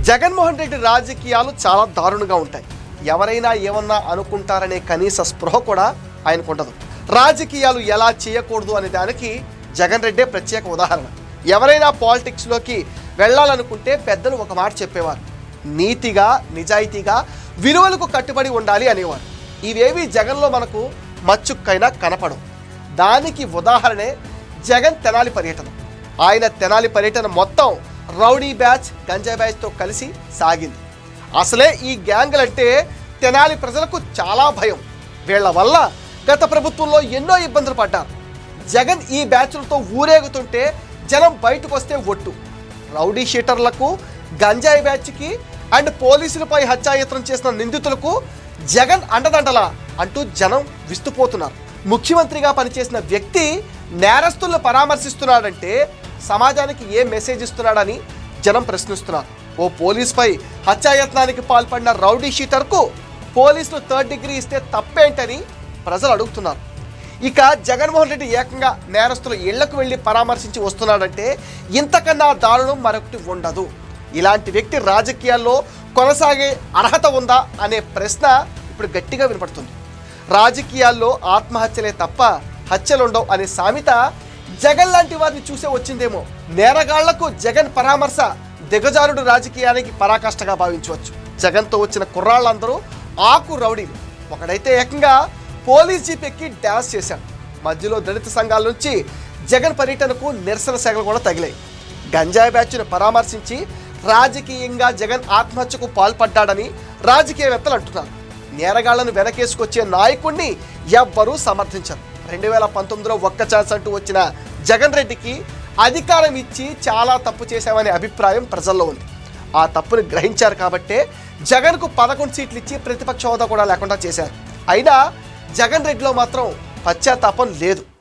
జగన్మోహన్ రెడ్డి రాజకీయాలు చాలా దారుణంగా ఉంటాయి. ఎవరైనా ఏమన్నా అనుకుంటారనే కనీస స్పృహ కూడా ఆయనకు ఉండదు. రాజకీయాలు ఎలా చేయకూడదు అనే దానికి జగన్ రెడ్డే ప్రత్యేక ఉదాహరణ. ఎవరైనా పాలిటిక్స్లోకి వెళ్ళాలనుకుంటే పెద్దలు ఒక మాట చెప్పేవారు, నీతిగా నిజాయితీగా విలువలకు కట్టుబడి ఉండాలి అనేవారు. ఇవేవి జగన్లో మనకు మచ్చుక్కైనా కనపడవు. దానికి ఉదాహరణే జగన్ తెనాలి పర్యటన. ఆయన తెనాలి పర్యటన మొత్తం రౌడీ బ్యాచ్, గంజా బ్యాచ్తో కలిసి సాగింది. అసలే ఈ గ్యాంగులంటే తెనాలి ప్రజలకు చాలా భయం. వీళ్ల వల్ల గత ప్రభుత్వంలో ఎన్నో ఇబ్బందులు పడ్డారు. జగన్ ఈ బ్యాచ్లతో ఊరేగుతుంటే జనం బయటకు వస్తే ఒట్టు. రౌడీ షీటర్లకు, గంజాయి బ్యాచ్కి అండ్ పోలీసులపై హత్యాయత్నం చేసిన నిందితులకు జగన్ అండదండలా అంటూ జనం విస్తుపోతున్నారు. ముఖ్యమంత్రిగా పనిచేసిన వ్యక్తి నేరస్తులను పరామర్శిస్తున్నాడంటే సమాజానికి ఏ మెసేజ్ ఇస్తున్నాడని జనం ప్రశ్నిస్తున్నారు. ఓ పోలీసుపై హత్యాయత్నానికి పాల్పడిన రౌడీ షీటర్కు పోలీసులు 3rd డిగ్రీ ఇస్తే తప్పేంటని ప్రజలు అడుగుతున్నారు. ఇక జగన్మోహన్ రెడ్డి ఏకంగా నేరస్తులు ఇళ్లకు వెళ్ళి పరామర్శించి వస్తున్నాడంటే ఇంతకన్నా దారుణం మరొకటి ఉండదు. ఇలాంటి వ్యక్తి రాజకీయాల్లో కొనసాగే అర్హత ఉందా అనే ప్రశ్న ఇప్పుడు గట్టిగా వినపడుతుంది. రాజకీయాల్లో ఆత్మహత్యలే తప్ప హత్యలుండవు అనే సామెత జగన్ లాంటి వారిని చూసే వచ్చిందేమో. నేరగాళ్లకు జగన్ పరామర్శ దిగజారుడు రాజకీయానికి పరాకాష్ఠగా భావించవచ్చు. జగన్తో వచ్చిన కుర్రాళ్ళందరూ ఆకు రౌడీలు. ఒకడైతే ఏకంగా పోలీస్ జీప్ ఎక్కి డ్యాన్స్ చేశాడు. మధ్యలో దళిత సంఘాల నుంచి జగన్ పర్యటనకు నిరసన శాఖలు కూడా తగిలాయి. గంజాయి బ్యాచ్ను పరామర్శించి రాజకీయంగా జగన్ ఆత్మహత్యకు పాల్పడ్డాడని రాజకీయవేత్తలు అంటున్నారు. నేరగాళ్లను వెనకేసుకొచ్చే నాయకుడిని ఎవ్వరూ సమర్థించరు. 2019లో ఒక్క ఛాన్స్ అంటూ వచ్చిన జగన్ రెడ్డికి అధికారం ఇచ్చి చాలా తప్పు చేశామనే అభిప్రాయం ప్రజల్లో ఉంది. ఆ తప్పుని గ్రహించారు కాబట్టే జగన్కు 11 సీట్లు ఇచ్చి ప్రతిపక్ష హోదా కూడా లేకుండా చేశారు. అయినా జగన్ రెడ్డిలో మాత్రం పశ్చాత్తాపం లేదు.